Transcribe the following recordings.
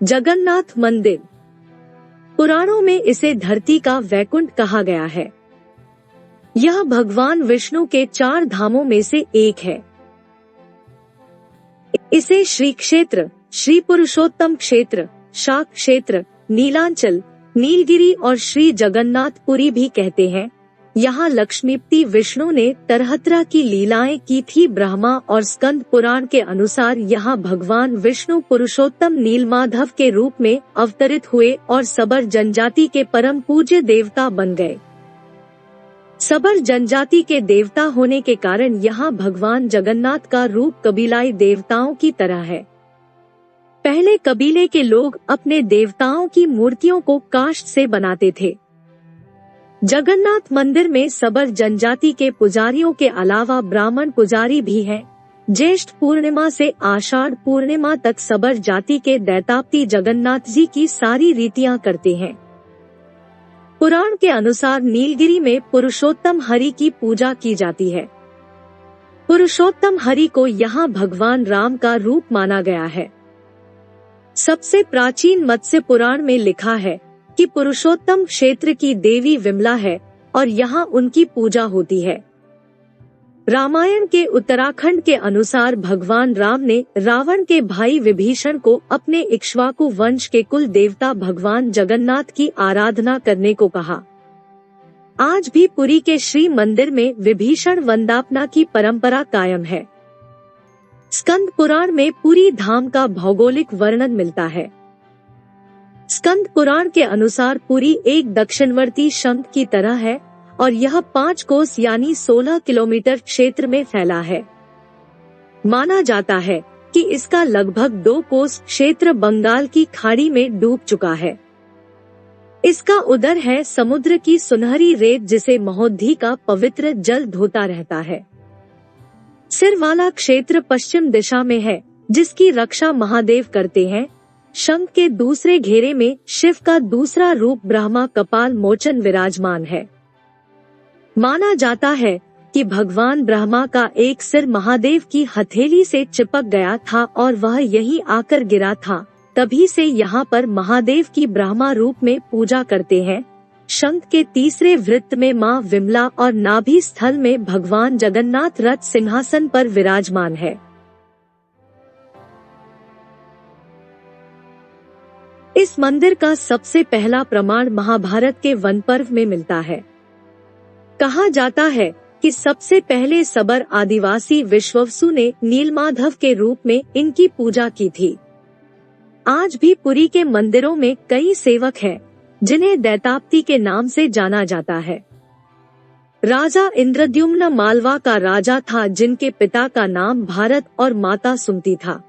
जगन्नाथ मंदिर। पुराणों में इसे धरती का वैकुंठ कहा गया है। यह भगवान विष्णु के 4 धामों में से एक है। इसे श्री क्षेत्र, श्री पुरुषोत्तम क्षेत्र, शाक क्षेत्र, नीलांचल, नीलगिरी और श्री जगन्नाथपुरी भी कहते हैं। यहाँ लक्ष्मीपति विष्णु ने तरह तरह की लीलाएं की थी। ब्रह्मा और स्कंद पुराण के अनुसार यहाँ भगवान विष्णु पुरुषोत्तम नीलमाधव के रूप में अवतरित हुए और सबर जनजाति के परम पूज्य देवता बन गए। सबर जनजाति के देवता होने के कारण यहाँ भगवान जगन्नाथ का रूप कबीलाई देवताओं की तरह है। पहले कबीले के लोग अपने देवताओं की मूर्तियों को काष्ठ से बनाते थे। जगन्नाथ मंदिर में सबर जनजाति के पुजारियों के अलावा ब्राह्मण पुजारी भी हैं। ज्येष्ठ पूर्णिमा से आषाढ़ पूर्णिमा तक सबर जाति के दैतापति जगन्नाथ जी की सारी रीतियां करते हैं। पुराण के अनुसार नीलगिरी में पुरुषोत्तम हरि की पूजा की जाती है। पुरुषोत्तम हरि को यहाँ भगवान राम का रूप माना गया है। सबसे प्राचीन मत्स्य पुराण में लिखा है कि पुरुषोत्तम क्षेत्र की देवी विमला है और यहाँ उनकी पूजा होती है। रामायण के उत्तराखंड के अनुसार भगवान राम ने रावण के भाई विभीषण को अपने इक्ष्वाकु वंश के कुल देवता भगवान जगन्नाथ की आराधना करने को कहा। आज भी पुरी के श्री मंदिर में विभीषण वंदापना की परंपरा कायम है। स्कंद पुराण में पुरी धाम का भौगोलिक वर्णन मिलता है। स्कंद पुराण के अनुसार पुरी एक दक्षिणवर्ती शंख की तरह है और यह 5 कोस यानी 16 किलोमीटर क्षेत्र में फैला है। माना जाता है कि इसका लगभग 2 कोस क्षेत्र बंगाल की खाड़ी में डूब चुका है। इसका उदर है समुद्र की सुनहरी रेत जिसे महोदधी का पवित्र जल धोता रहता है। सिर वाला क्षेत्र पश्चिम दिशा में है जिसकी रक्षा महादेव करते हैं। शंख के दूसरे घेरे में शिव का दूसरा रूप ब्रह्मा कपाल मोचन विराजमान है। माना जाता है कि भगवान ब्रह्मा का एक सिर महादेव की हथेली से चिपक गया था और वह यहीं आकर गिरा था। तभी से यहाँ पर महादेव की ब्रह्मा रूप में पूजा करते हैं। शंख के तीसरे वृत्त में माँ विमला और नाभि स्थल में भगवान जगन्नाथ रथ सिंहासन पर विराजमान है। इस मंदिर का सबसे पहला प्रमाण महाभारत के वन पर्व में मिलता है। कहा जाता है कि सबसे पहले सबर आदिवासी विश्ववसु ने नीलमाधव के रूप में इनकी पूजा की थी। आज भी पुरी के मंदिरों में कई सेवक हैं जिन्हें दैताप्ती के नाम से जाना जाता है। राजा इंद्रद्युम्न मालवा का राजा था जिनके पिता का नाम भारत और माता सुमति था।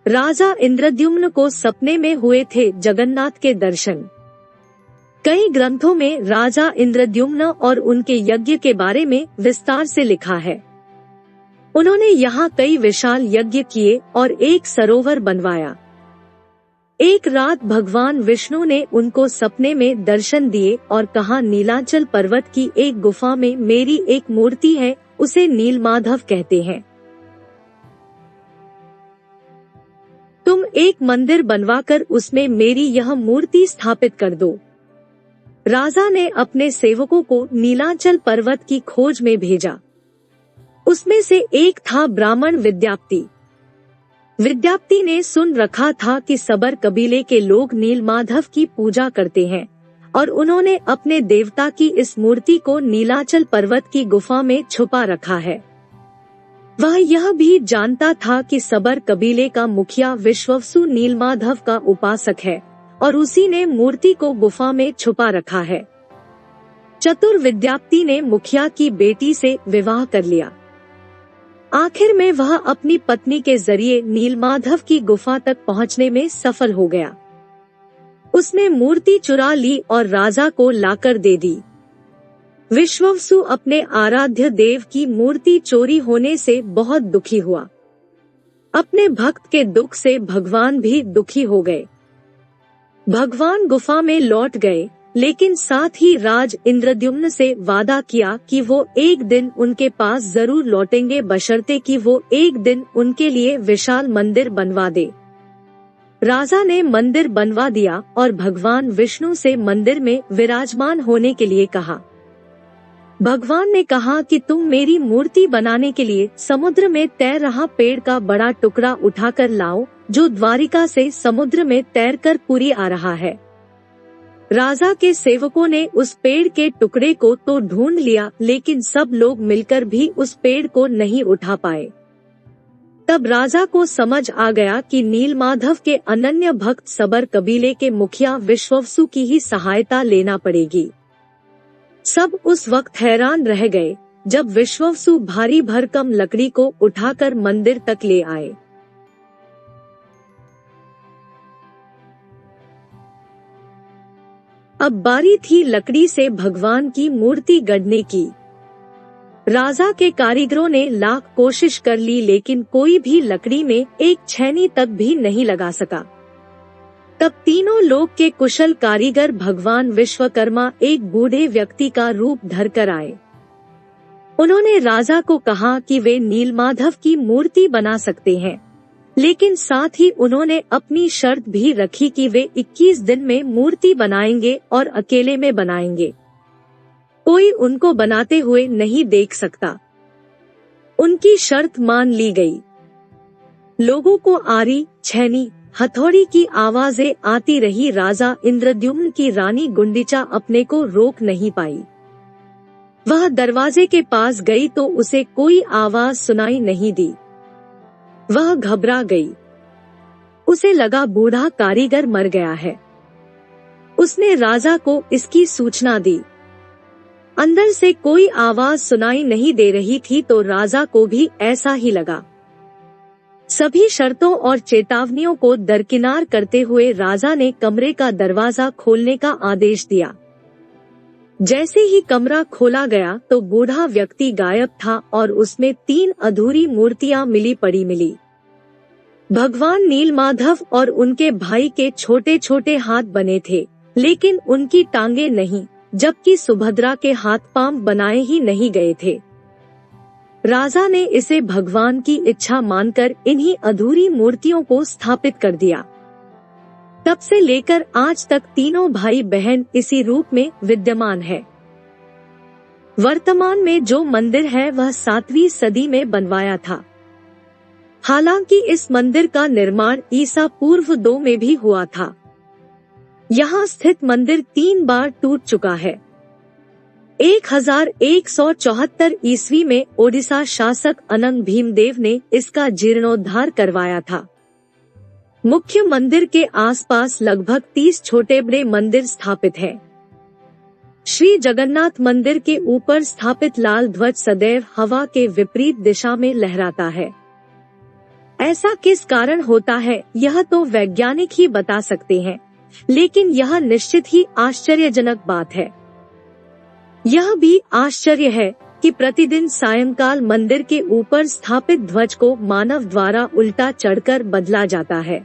राजा इंद्रद्युम्न को सपने में हुए थे जगन्नाथ के दर्शन। कई ग्रंथों में राजा इंद्रद्युम्न और उनके यज्ञ के बारे में विस्तार से लिखा है। उन्होंने यहाँ कई विशाल यज्ञ किए और एक सरोवर बनवाया। एक रात भगवान विष्णु ने उनको सपने में दर्शन दिए और कहा, नीलांचल पर्वत की एक गुफा में मेरी एक मूर्ति है, उसे नीलमाधव कहते हैं। तुम एक मंदिर बनवाकर उसमें मेरी यह मूर्ति स्थापित कर दो। राजा ने अपने सेवकों को नीलांचल पर्वत की खोज में भेजा। उसमें से एक था ब्राह्मण विद्याप्ति। विद्याप्ति ने सुन रखा था कि सबर कबीले के लोग नीलमाधव की पूजा करते हैं और उन्होंने अपने देवता की इस मूर्ति को नीलांचल पर्वत की गुफा में छुपा रखा है। वह यह भी जानता था कि सबर कबीले का मुखिया विश्ववसु नीलमाधव का उपासक है और उसी ने मूर्ति को गुफा में छुपा रखा है। चतुर विद्याप्ति ने मुखिया की बेटी से विवाह कर लिया। आखिर में वह अपनी पत्नी के जरिए नीलमाधव की गुफा तक पहुंचने में सफल हो गया। उसने मूर्ति चुरा ली और राजा को लाकर दे दी। विश्ववसु अपने आराध्य देव की मूर्ति चोरी होने से बहुत दुखी हुआ। अपने भक्त के दुख से भगवान भी दुखी हो गए। भगवान गुफा में लौट गए, लेकिन साथ ही राज इंद्रद्युम्न से वादा किया कि वो एक दिन उनके पास जरूर लौटेंगे, बशर्ते कि वो एक दिन उनके लिए विशाल मंदिर बनवा दे। राजा ने मंदिर बनवा दिया और भगवान विष्णु से मंदिर में विराजमान होने के लिए कहा। भगवान ने कहा कि तुम मेरी मूर्ति बनाने के लिए समुद्र में तैर रहा पेड़ का बड़ा टुकड़ा उठाकर लाओ, जो द्वारिका से समुद्र में तैरकर पुरी आ रहा है। राजा के सेवकों ने उस पेड़ के टुकड़े को तो ढूंढ लिया, लेकिन सब लोग मिलकर भी उस पेड़ को नहीं उठा पाए। तब राजा को समझ आ गया कि नीलमाधव के अनन्य भक्त सबर कबीले के मुखिया विश्ववसु की ही सहायता लेना पड़ेगी। सब उस वक्त हैरान रह गए जब विश्ववसु भारी भरकम लकड़ी को उठाकर मंदिर तक ले आए। अब बारी थी लकड़ी से भगवान की मूर्ति गढ़ने की। राजा के कारीगरों ने लाख कोशिश कर ली, लेकिन कोई भी लकड़ी में एक छेनी तक भी नहीं लगा सका। तब तीनों लोक के कुशल कारीगर भगवान विश्वकर्मा एक बूढ़े व्यक्ति का रूप धरकर आए। उन्होंने राजा को कहा कि वे नीलमाधव की मूर्ति बना सकते हैं, लेकिन साथ ही उन्होंने अपनी शर्त भी रखी कि वे 21 दिन में मूर्ति बनाएंगे और अकेले में बनाएंगे। कोई उनको बनाते हुए नहीं देख सकता। उनकी शर्त मान ली गई। लोगों को आरी, छेनी, हथौड़ी की आवाजें आती रही। राजा इंद्रद्युम्न की रानी गुंडिचा अपने को रोक नहीं पाई। वह दरवाजे के पास गई तो उसे कोई आवाज सुनाई नहीं दी। वह घबरा गई। उसे लगा बूढ़ा कारीगर मर गया है। उसने राजा को इसकी सूचना दी। अंदर से कोई आवाज सुनाई नहीं दे रही थी तो राजा को भी ऐसा ही लगा। सभी शर्तों और चेतावनियों को दरकिनार करते हुए राजा ने कमरे का दरवाजा खोलने का आदेश दिया। जैसे ही कमरा खोला गया तो बूढ़ा व्यक्ति गायब था और उसमें 3 अधूरी मूर्तियां मिली। भगवान नीलमाधव और उनके भाई के छोटे छोटे हाथ बने थे, लेकिन उनकी टांगे नहीं, जबकि सुभद्रा के हाथ पांव बनाए ही नहीं गए थे। राजा ने इसे भगवान की इच्छा मानकर इन्हीं अधूरी मूर्तियों को स्थापित कर दिया। तब से लेकर आज तक तीनों भाई बहन इसी रूप में विद्यमान है। वर्तमान में जो मंदिर है वह 7वीं सदी में बनवाया था। हालांकि इस मंदिर का निर्माण ईसा पूर्व 2 में भी हुआ था। यहाँ स्थित मंदिर 3 बार टूट चुका है। 1174 ईस्वी में ओडिशा शासक अनंग भीमदेव ने इसका जीर्णोद्धार करवाया था। मुख्य मंदिर के आसपास लगभग 30 छोटे बड़े मंदिर स्थापित हैं। श्री जगन्नाथ मंदिर के ऊपर स्थापित लाल ध्वज सदैव हवा के विपरीत दिशा में लहराता है। ऐसा किस कारण होता है यह तो वैज्ञानिक ही बता सकते हैं, लेकिन यह निश्चित ही आश्चर्यजनक बात है। यह भी आश्चर्य है कि प्रतिदिन सायंकाल मंदिर के ऊपर स्थापित ध्वज को मानव द्वारा उल्टा चढ़कर बदला जाता है।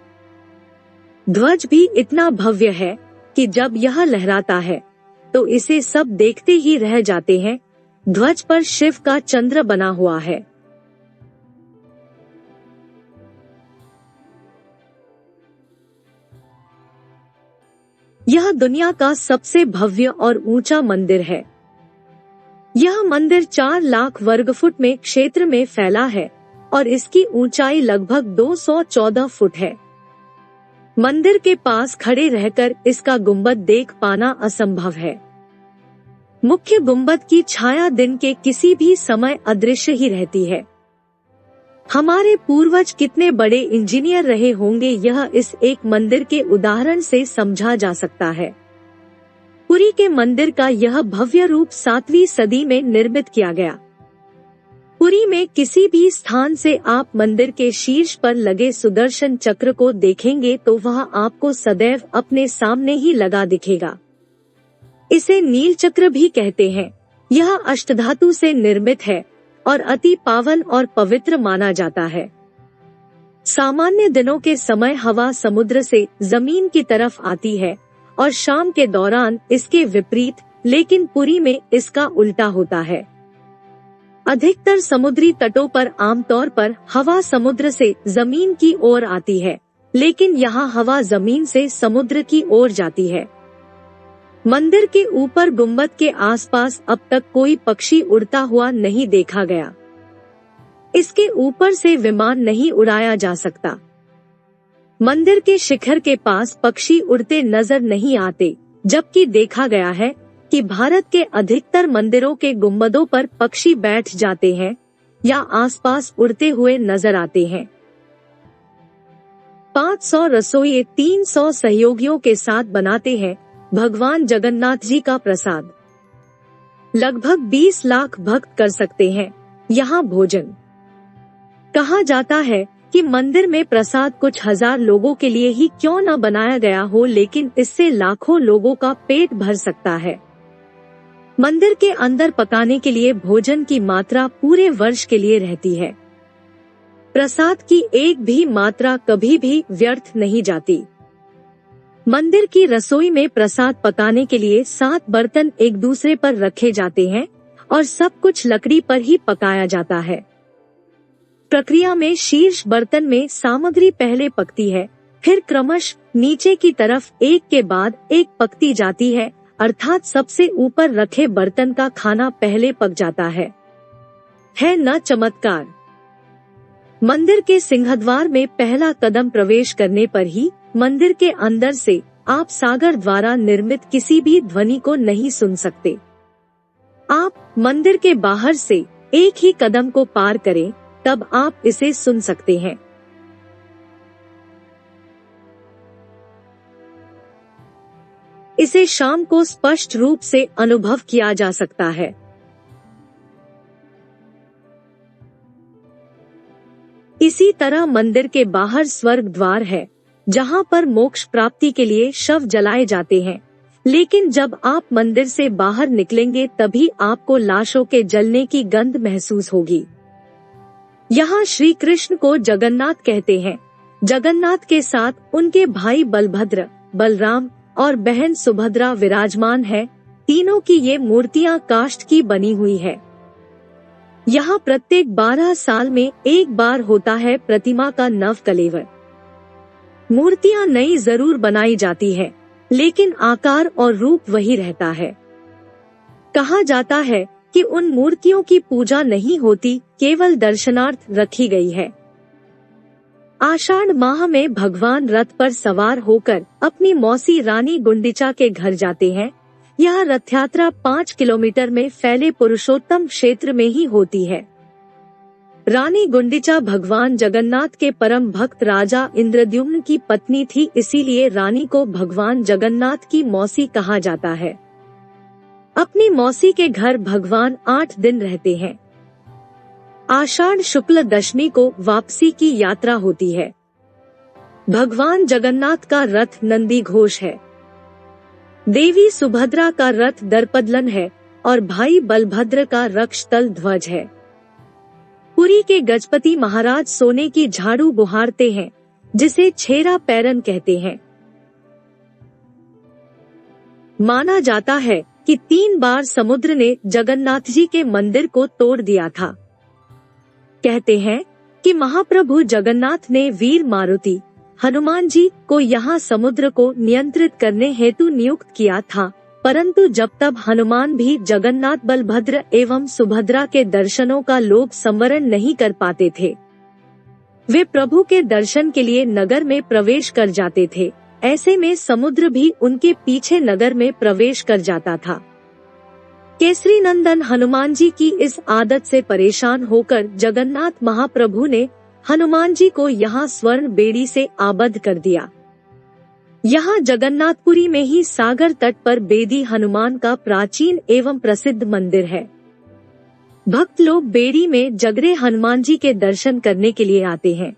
ध्वज भी इतना भव्य है कि जब यह लहराता है तो इसे सब देखते ही रह जाते हैं। ध्वज पर शिव का चंद्र बना हुआ है। यह दुनिया का सबसे भव्य और ऊंचा मंदिर है। यह मंदिर 4 लाख वर्ग फुट में क्षेत्र में फैला है और इसकी ऊंचाई लगभग 214 फुट है। मंदिर के पास खड़े रहकर इसका गुंबद देख पाना असंभव है। मुख्य गुंबद की छाया दिन के किसी भी समय अदृश्य ही रहती है। हमारे पूर्वज कितने बड़े इंजीनियर रहे होंगे, यह इस एक मंदिर के उदाहरण से समझा जा सकता है। पुरी के मंदिर का यह भव्य रूप 7वीं सदी में निर्मित किया गया। पुरी में किसी भी स्थान से आप मंदिर के शीर्ष पर लगे सुदर्शन चक्र को देखेंगे तो वह आपको सदैव अपने सामने ही लगा दिखेगा। इसे नील चक्र भी कहते हैं। यह अष्टधातु से निर्मित है और अति पावन और पवित्र माना जाता है। सामान्य दिनों के समय हवा समुद्र से जमीन की तरफ आती है और शाम के दौरान इसके विपरीत, लेकिन पुरी में इसका उल्टा होता है। अधिकतर समुद्री तटों पर आमतौर पर हवा समुद्र से जमीन की ओर आती है, लेकिन यहाँ हवा जमीन से समुद्र की ओर जाती है। मंदिर के ऊपर गुम्बद के आसपास अब तक कोई पक्षी उड़ता हुआ नहीं देखा गया। इसके ऊपर से विमान नहीं उड़ाया जा सकता। मंदिर के शिखर के पास पक्षी उड़ते नजर नहीं आते, जबकि देखा गया है कि भारत के अधिकतर मंदिरों के गुम्बदों पर पक्षी बैठ जाते हैं या आसपास उड़ते हुए नजर आते हैं। 500 रसोइये 300 सहयोगियों के साथ बनाते हैं भगवान जगन्नाथ जी का प्रसाद। लगभग 20 लाख भक्त कर सकते हैं यहाँ भोजन। कहा जाता है कि मंदिर में प्रसाद कुछ हजार लोगों के लिए ही क्यों न बनाया गया हो, लेकिन इससे लाखों लोगों का पेट भर सकता है। मंदिर के अंदर पकाने के लिए भोजन की मात्रा पूरे वर्ष के लिए रहती है। प्रसाद की एक भी मात्रा कभी भी व्यर्थ नहीं जाती। मंदिर की रसोई में प्रसाद पकाने के लिए 7 बर्तन एक दूसरे पर रखे जाते हैं और सब कुछ लकड़ी पर ही पकाया जाता है। प्रक्रिया में शीर्ष बर्तन में सामग्री पहले पकती है, फिर क्रमश नीचे की तरफ एक के बाद एक पकती जाती है, अर्थात सबसे ऊपर रखे बर्तन का खाना पहले पक जाता है न चमत्कार। मंदिर के सिंहद्वार में पहला कदम प्रवेश करने पर ही मंदिर के अंदर से आप सागर द्वारा निर्मित किसी भी ध्वनि को नहीं सुन सकते। आप मंदिर के बाहर से एक ही कदम को पार करें, तब आप इसे सुन सकते हैं। इसे शाम को स्पष्ट रूप से अनुभव किया जा सकता है। इसी तरह मंदिर के बाहर स्वर्ग द्वार है, जहां पर मोक्ष प्राप्ति के लिए शव जलाए जाते हैं, लेकिन जब आप मंदिर से बाहर निकलेंगे तभी आपको लाशों के जलने की गंध महसूस होगी। यहाँ श्री कृष्ण को जगन्नाथ कहते हैं। जगन्नाथ के साथ उनके भाई बलभद्र, बलराम और बहन सुभद्रा विराजमान है। तीनों की ये मूर्तियां काष्ठ की बनी हुई है। यहाँ प्रत्येक 12 साल में एक बार होता है प्रतिमा का नव कलेवर। मूर्तियां नई जरूर बनाई जाती है, लेकिन आकार और रूप वही रहता है। कहा जाता है कि उन मूर्तियों की पूजा नहीं होती, केवल दर्शनार्थ रखी गई है। आषाढ़ माह में भगवान रथ पर सवार होकर अपनी मौसी रानी गुंडिचा के घर जाते हैं। यह रथ यात्रा 5 किलोमीटर में फैले पुरुषोत्तम क्षेत्र में ही होती है। रानी गुंडिचा भगवान जगन्नाथ के परम भक्त राजा इंद्रद्युम्न की पत्नी थी, इसीलिए रानी को भगवान जगन्नाथ की मौसी कहा जाता है। अपनी मौसी के घर भगवान 8 दिन रहते हैं। आषाढ़ शुक्ल दशमी को वापसी की यात्रा होती है। भगवान जगन्नाथ का रथ नंदी घोष है, देवी सुभद्रा का रथ दर्पदलन है और भाई बलभद्र का रक्षतल ध्वज है। पुरी के गजपति महाराज सोने की झाड़ू बुहारते हैं, जिसे छेरा पैरन कहते हैं। माना जाता है कि 3 बार समुद्र ने जगन्नाथ जी के मंदिर को तोड़ दिया था। कहते हैं कि महाप्रभु जगन्नाथ ने वीर मारुति हनुमान जी को यहाँ समुद्र को नियंत्रित करने हेतु नियुक्त किया था, परंतु जब तब हनुमान भी जगन्नाथ, बलभद्र एवं सुभद्रा के दर्शनों का लोभ संवरण नहीं कर पाते थे। वे प्रभु के दर्शन के लिए नगर में प्रवेश कर जाते थे। ऐसे में समुद्र भी उनके पीछे नगर में प्रवेश कर जाता था। केसरी नंदन हनुमान जी की इस आदत से परेशान होकर जगन्नाथ महाप्रभु ने हनुमान जी को यहाँ स्वर्ण बेड़ी से आबद्ध कर दिया। यहाँ जगन्नाथपुरी में ही सागर तट पर बेदी हनुमान का प्राचीन एवं प्रसिद्ध मंदिर है। भक्त लोग बेड़ी में जगरे हनुमान जी के दर्शन करने के लिए आते हैं।